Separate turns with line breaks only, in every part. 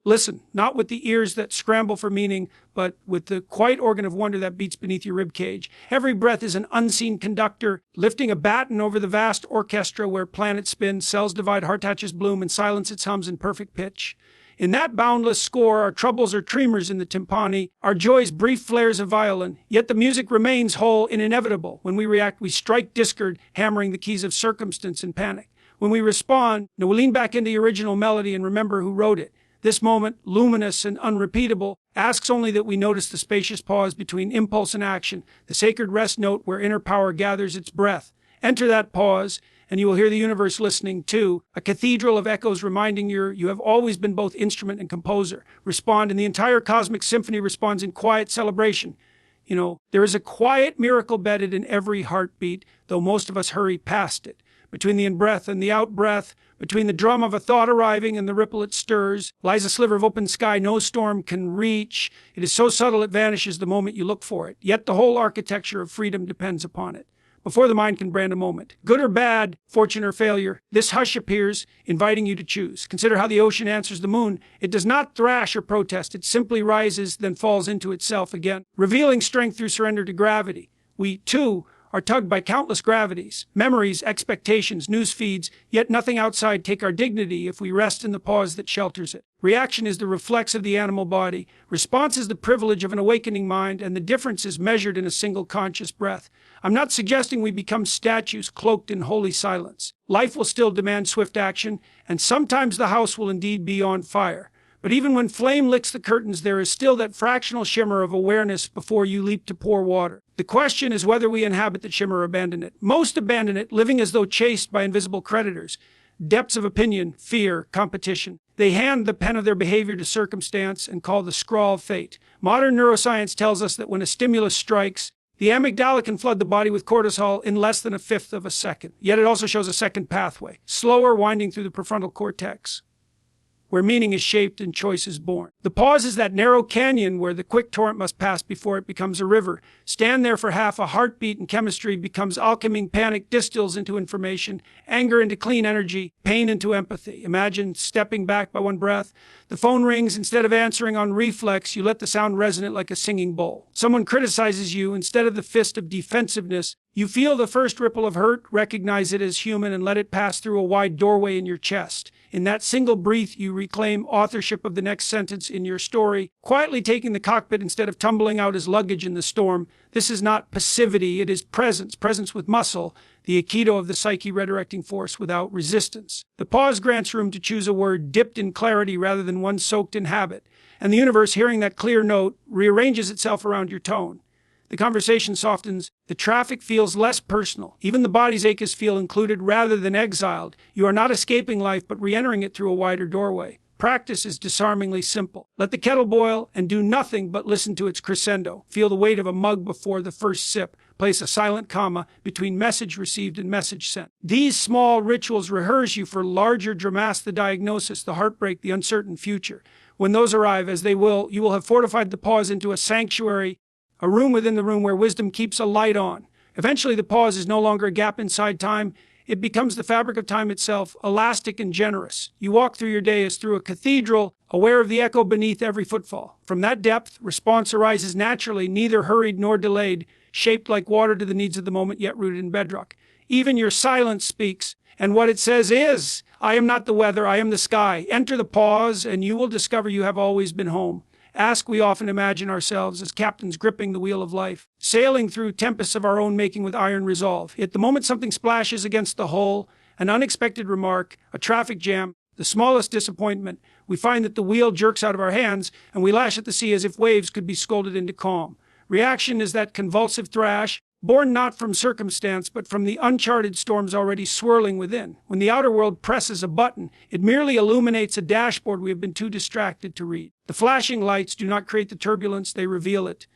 Listen, not with the ears that scramble for meaning, but with the quiet organ of wonder that beats beneath your ribcage. Every breath is an unseen conductor, lifting a baton over the vast orchestra where planets spin, cells divide, heart hatches bloom, and silence its hums in perfect pitch. In that boundless score, our troubles are tremors in the timpani, our joys brief flares of violin, yet the music remains whole and inevitable. When we react, we strike discord, hammering the keys of circumstance and panic. When we respond, we lean back into the original melody and remember who wrote it. This moment, luminous and unrepeatable, asks only that we notice the spacious pause between impulse and action, the sacred rest note where inner power gathers its breath. Enter that pause, and you will hear the universe listening too, a cathedral of echoes reminding you have always been both instrument and composer. Respond, and the entire cosmic symphony responds in quiet celebration. There is a quiet miracle bedded in every heartbeat, though most of us hurry past it. Between the in-breath and the out-breath, between the drum of a thought arriving and the ripple it stirs, lies a sliver of open sky no storm can reach. It is so subtle it vanishes the moment you look for it. Yet the whole architecture of freedom depends upon it. Before the mind can brand a moment, good or bad, fortune or failure, this hush appears, inviting you to choose. Consider how the ocean answers the moon. It does not thrash or protest. It simply rises, then falls into itself again, revealing strength through surrender to gravity. We, too, are tugged by countless gravities, memories, expectations, news feeds, yet nothing outside take our dignity if we rest in the pause that shelters it. Reaction is the reflex of the animal body. Response is the privilege of an awakening mind, and the difference is measured in a single conscious breath. I'm not suggesting we become statues cloaked in holy silence. Life will still demand swift action, and sometimes the house will indeed be on fire. But even when flame licks the curtains, there is still that fractional shimmer of awareness before you leap to pour water. The question is whether we inhabit that shimmer or abandon it. Most abandon it, living as though chased by invisible creditors. Depths of opinion, fear, competition. They hand the pen of their behavior to circumstance and call the scrawl fate. Modern neuroscience tells us that when a stimulus strikes, the amygdala can flood the body with cortisol in less than a fifth of a second. Yet it also shows a second pathway, slower, winding through the prefrontal cortex, where meaning is shaped and choice is born. The pause is that narrow canyon where the quick torrent must pass before it becomes a river. Stand there for half a heartbeat and chemistry becomes alchemy. Panic distills into information, anger into clean energy, pain into empathy. Imagine stepping back by one breath. The phone rings. Instead of answering on reflex, you let the sound resonate like a singing bowl. Someone criticizes you. Instead of the fist of defensiveness, you feel the first ripple of hurt, recognize it as human, and let it pass through a wide doorway in your chest. In that single breath, you reclaim authorship of the next sentence in your story, quietly taking the cockpit instead of tumbling out as luggage in the storm. This is not passivity, it is presence, presence with muscle, the aikido of the psyche redirecting force without resistance. The pause grants room to choose a word dipped in clarity rather than one soaked in habit, and the universe, hearing that clear note, rearranges itself around your tone. The conversation softens, the traffic feels less personal. Even the body's aches feel included rather than exiled. You are not escaping life, but re-entering it through a wider doorway. Practice is disarmingly simple. Let the kettle boil and do nothing but listen to its crescendo. Feel the weight of a mug before the first sip. Place a silent comma between message received and message sent. These small rituals rehearse you for larger dramas, the diagnosis, the heartbreak, the uncertain future. When those arrive, as they will, you will have fortified the pause into a sanctuary, a room within the room where wisdom keeps a light on. Eventually, the pause is no longer a gap inside time. It becomes the fabric of time itself, elastic and generous. You walk through your day as through a cathedral, aware of the echo beneath every footfall. From that depth, response arises naturally, neither hurried nor delayed, shaped like water to the needs of the moment, yet rooted in bedrock. Even your silence speaks, and what it says is, I am not the weather, I am the sky. Enter the pause, and you will discover you have always been home. We often imagine ourselves as captains gripping the wheel of life, sailing through tempests of our own making with iron resolve. Yet the moment something splashes against the hull, an unexpected remark, a traffic jam, the smallest disappointment, we find that the wheel jerks out of our hands and we lash at the sea as if waves could be scolded into calm. Reaction is that convulsive thrash, born not from circumstance, but from the uncharted storms already swirling within. When the outer world presses a button, it merely illuminates a dashboard we have been too distracted to read. The flashing lights do not create the turbulence, they reveal it.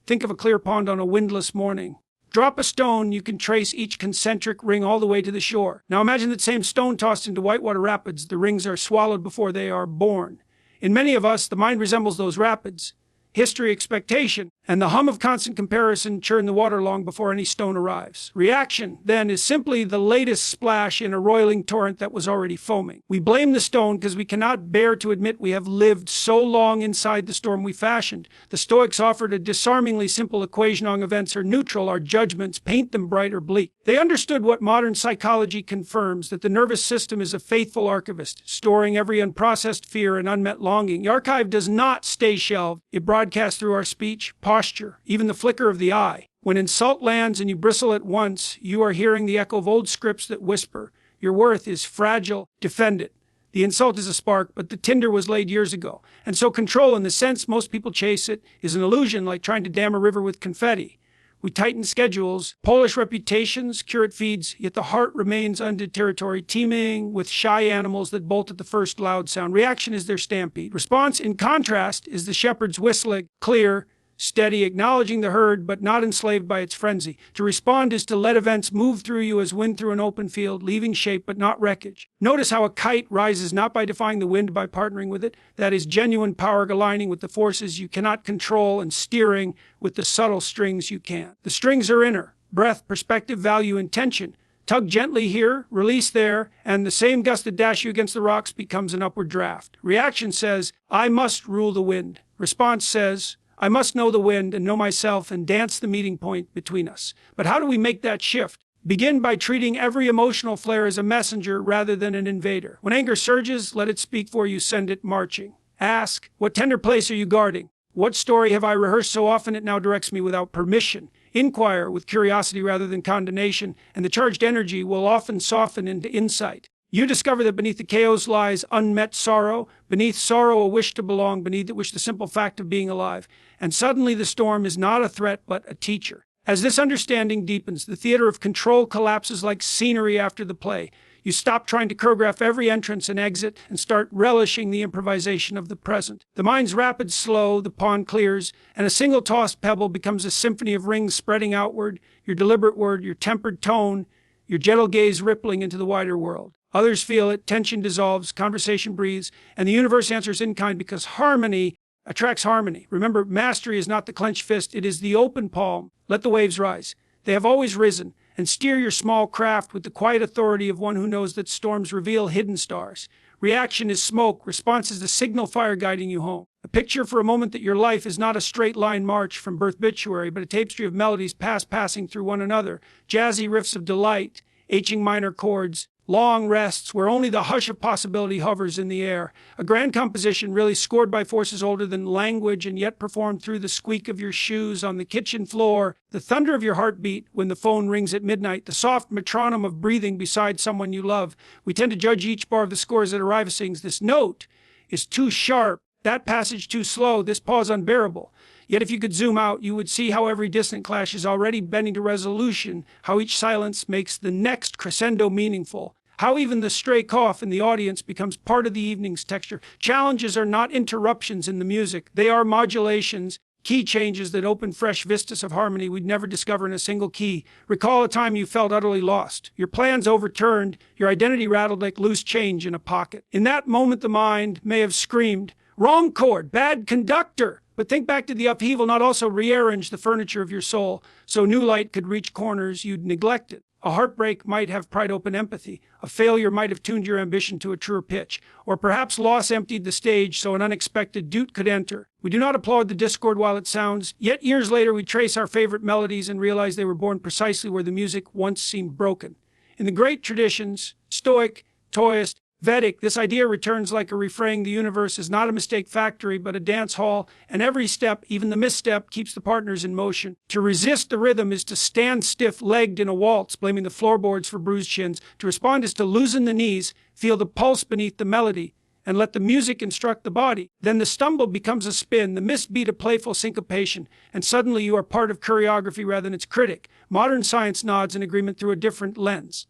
Think of a clear pond on a windless morning. Drop a stone, you can trace each concentric ring all the way to the shore. Now imagine that same stone tossed into whitewater rapids. The rings are swallowed before they are born. In many of us, the mind resembles those rapids. History, expectation, and the hum of constant comparison churn the water long before any stone arrives. Reaction, then, is simply the latest splash in a roiling torrent that was already foaming. We blame the stone because we cannot bear to admit we have lived so long inside the storm we fashioned. The Stoics offered a disarmingly simple equation: on events are neutral, our judgments paint them bright or bleak. They understood what modern psychology confirms, that the nervous system is a faithful archivist, storing every unprocessed fear and unmet longing. The archive does not stay shelved. It broadcasts through our speech, posture, even the flicker of the eye. When insult lands and you bristle at once, you are hearing the echo of old scripts that whisper, your worth is fragile, defend it. The insult is a spark, but the tinder was laid years ago. And so control, in the sense most people chase it, is an illusion, like trying to dam a river with confetti. We tighten schedules, polish reputations, curate feeds, yet the heart remains undid territory, teeming with shy animals that bolt at the first loud sound. Reaction is their stampede. Response, in contrast, is the shepherd's whistling, clear, steady, acknowledging the herd, but not enslaved by its frenzy. To respond is to let events move through you as wind through an open field, leaving shape but not wreckage. Notice how a kite rises not by defying the wind, by partnering with it. That is genuine power, aligning with the forces you cannot control and steering with the subtle strings you can. The strings are inner: breath, perspective, value, intention. Tug gently here, release there, and the same gust that dashed you against the rocks becomes an upward draft. Reaction says, I must rule the wind. Response says, I must know the wind and know myself and dance the meeting point between us. But how do we make that shift? Begin by treating every emotional flare as a messenger rather than an invader. When anger surges, let it speak for you, send it marching. Ask, what tender place are you guarding? What story have I rehearsed so often it now directs me without permission? Inquire with curiosity rather than condemnation, and the charged energy will often soften into insight. You discover that beneath the chaos lies unmet sorrow, beneath sorrow a wish to belong, beneath which the simple fact of being alive. And suddenly the storm is not a threat, but a teacher. As this understanding deepens, the theater of control collapses like scenery after the play. You stop trying to choreograph every entrance and exit and start relishing the improvisation of the present. The mind's rapid slow, the pond clears, and a single tossed pebble becomes a symphony of rings spreading outward, your deliberate word, your tempered tone, your gentle gaze rippling into the wider world. Others feel it, tension dissolves, conversation breathes, and the universe answers in kind, because harmony attracts harmony. Remember, mastery is not the clenched fist, it is the open palm. Let the waves rise. They have always risen, and steer your small craft with the quiet authority of one who knows that storms reveal hidden stars. Reaction is smoke, response is the signal fire guiding you home. A picture for a moment that your life is not a straight line march from birthbituary, but a tapestry of melodies passing through one another. Jazzy riffs of delight, aching minor chords, long rests where only the hush of possibility hovers in the air. A grand composition really scored by forces older than language and yet performed through the squeak of your shoes on the kitchen floor, the thunder of your heartbeat when the phone rings at midnight, the soft metronome of breathing beside someone you love. We tend to judge each bar of the score as it arrives, sings, this note is too sharp, that passage too slow, this pause unbearable. Yet if you could zoom out, you would see how every dissonant clash is already bending to resolution, how each silence makes the next crescendo meaningful, how even the stray cough in the audience becomes part of the evening's texture. Challenges are not interruptions in the music. They are modulations, key changes that open fresh vistas of harmony we'd never discover in a single key. Recall a time you felt utterly lost. Your plans overturned, your identity rattled like loose change in a pocket. In that moment, the mind may have screamed, wrong chord, bad conductor. But think back to the upheaval, not also rearrange the furniture of your soul so new light could reach corners you'd neglected. A heartbreak might have pried open empathy. A failure might have tuned your ambition to a truer pitch. Or perhaps loss emptied the stage so an unexpected dute could enter. We do not applaud the discord while it sounds, yet years later we trace our favorite melodies and realize they were born precisely where the music once seemed broken. In the great traditions, Stoic, Taoist, Vedic, this idea returns like a refrain: the universe is not a mistake factory, but a dance hall, and every step, even the misstep, keeps the partners in motion. To resist the rhythm is to stand stiff-legged in a waltz, blaming the floorboards for bruised shins. To respond is to loosen the knees, feel the pulse beneath the melody, and let the music instruct the body. Then the stumble becomes a spin, the misbeat a playful syncopation, and suddenly you are part of choreography rather than its critic. Modern science nods in agreement through a different lens.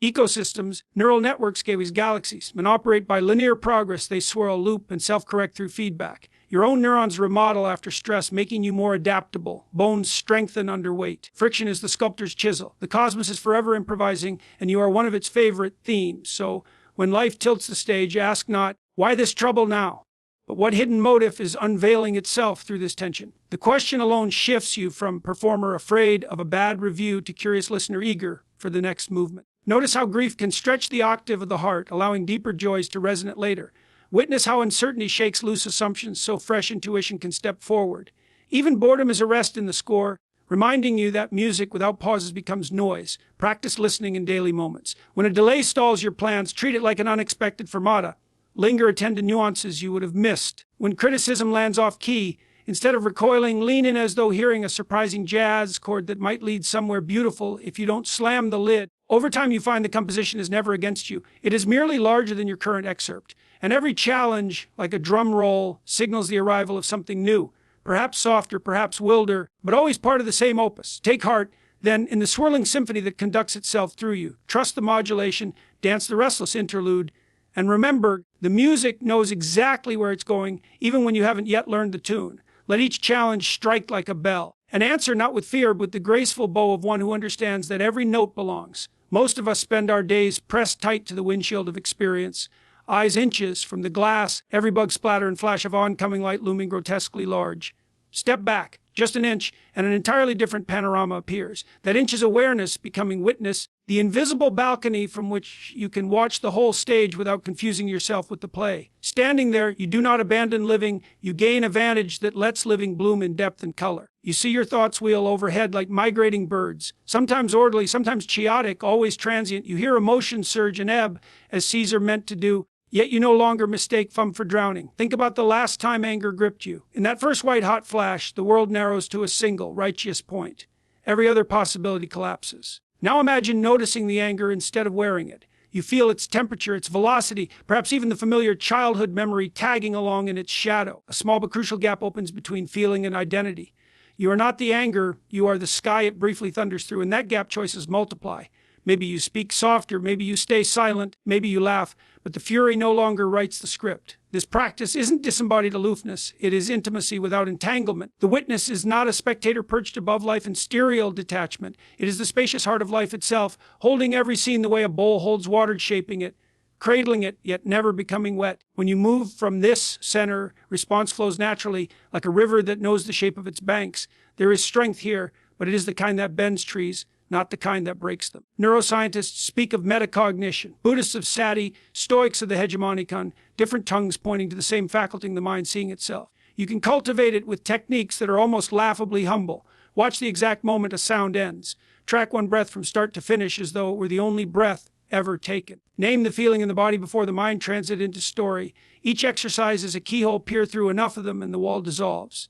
Ecosystems, neural networks, gateways, galaxies, operate by linear progress. They swirl, loop, and self-correct through feedback. Your own neurons remodel after stress, making you more adaptable. Bones strengthen under weight. Friction is the sculptor's chisel. The cosmos is forever improvising, and you are one of its favorite themes. So when life tilts the stage, ask not, why this trouble now? But what hidden motive is unveiling itself through this tension? The question alone shifts you from performer afraid of a bad review to curious listener eager for the next movement. Notice how grief can stretch the octave of the heart, allowing deeper joys to resonate later. Witness how uncertainty shakes loose assumptions so fresh intuition can step forward. Even boredom is a rest in the score, reminding you that music without pauses becomes noise. Practice listening in daily moments. When a delay stalls your plans, treat it like an unexpected fermata. Linger, attend to nuances you would have missed. When criticism lands off key, instead of recoiling, lean in as though hearing a surprising jazz chord that might lead somewhere beautiful if you don't slam the lid. Over time, you find the composition is never against you. It is merely larger than your current excerpt. And every challenge, like a drum roll, signals the arrival of something new. Perhaps softer, perhaps wilder, but always part of the same opus. Take heart, then, in the swirling symphony that conducts itself through you. Trust the modulation, dance the restless interlude, and remember, the music knows exactly where it's going, even when you haven't yet learned the tune. Let each challenge strike like a bell. And answer not with fear, but with the graceful bow of one who understands that every note belongs. Most of us spend our days pressed tight to the windshield of experience, eyes inches from the glass, every bug splatter and flash of oncoming light looming grotesquely large. Step back, just an inch, and an entirely different panorama appears. That inch is awareness becoming witness, the invisible balcony from which you can watch the whole stage without confusing yourself with the play. Standing there, you do not abandon living, you gain a vantage that lets living bloom in depth and color. You see your thoughts wheel overhead like migrating birds, sometimes orderly, sometimes chaotic, always transient. You hear emotions surge and ebb, as seas are meant to do. Yet you no longer mistake fun for drowning. Think about the last time anger gripped you. In that first white-hot flash, the world narrows to a single, righteous point. Every other possibility collapses. Now imagine noticing the anger instead of wearing it. You feel its temperature, its velocity, perhaps even the familiar childhood memory tagging along in its shadow. A small but crucial gap opens between feeling and identity. You are not the anger, you are the sky it briefly thunders through, and that gap choices multiply. Maybe you speak softer, maybe you stay silent, maybe you laugh, but the fury no longer writes the script. This practice isn't disembodied aloofness, it is intimacy without entanglement. The witness is not a spectator perched above life in sterile detachment. It is the spacious heart of life itself, holding every scene the way a bowl holds water, shaping it, cradling it, yet never becoming wet. When you move from this center, response flows naturally, like a river that knows the shape of its banks. There is strength here, but it is the kind that bends trees, not the kind that breaks them. Neuroscientists speak of metacognition. Buddhists of sati, Stoics of the hegemonicon, different tongues pointing to the same faculty in the mind seeing itself. You can cultivate it with techniques that are almost laughably humble. Watch the exact moment a sound ends. Track one breath from start to finish as though it were the only breath ever taken. Name the feeling in the body before the mind transit into story. Each exercise is a keyhole, peer through enough of them and the wall dissolves.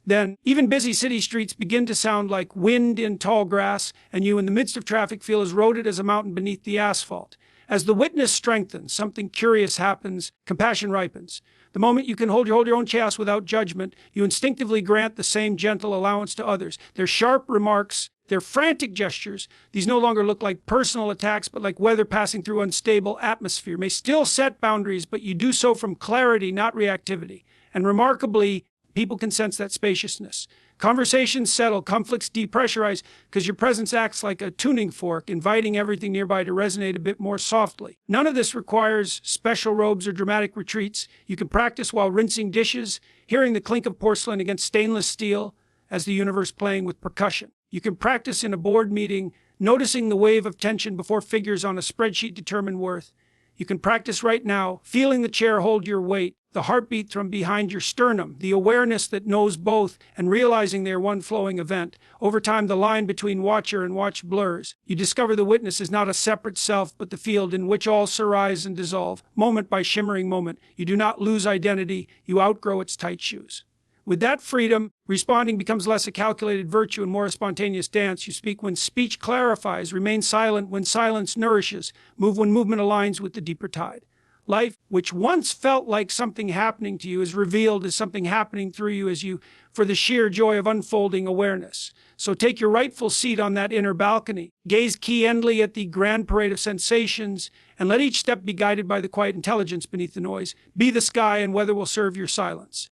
Then, even busy city streets begin to sound like wind in tall grass, and you in the midst of traffic feel as eroded as a mountain beneath the asphalt. As the witness strengthens, something curious happens, compassion ripens. The moment you can hold your own chaos without judgment, you instinctively grant the same gentle allowance to others. Their sharp remarks, their frantic gestures, these no longer look like personal attacks, but like weather passing through unstable atmosphere, may still set boundaries, but you do so from clarity, not reactivity. And remarkably, people can sense that spaciousness. Conversations settle, conflicts depressurize, because your presence acts like a tuning fork, inviting everything nearby to resonate a bit more softly. None of this requires special robes or dramatic retreats. You can practice while rinsing dishes, hearing the clink of porcelain against stainless steel as the universe playing with percussion. You can practice in a board meeting, noticing the wave of tension before figures on a spreadsheet determine worth. You can practice right now, feeling the chair hold your weight, the heartbeat from behind your sternum, the awareness that knows both, and realizing they are one flowing event. Over time, the line between watcher and watched blurs. You discover the witness is not a separate self, but the field in which all surrise and dissolve, moment by shimmering moment. You do not lose identity, you outgrow its tight shoes. With that freedom, responding becomes less a calculated virtue and more a spontaneous dance. You speak when speech clarifies, remain silent when silence nourishes, move when movement aligns with the deeper tide. Life, which once felt like something happening to you, is revealed as something happening through you as you, for the sheer joy of unfolding awareness. So take your rightful seat on that inner balcony. Gaze keenly at the grand parade of sensations, and let each step be guided by the quiet intelligence beneath the noise. Be the sky, and weather will serve your silence.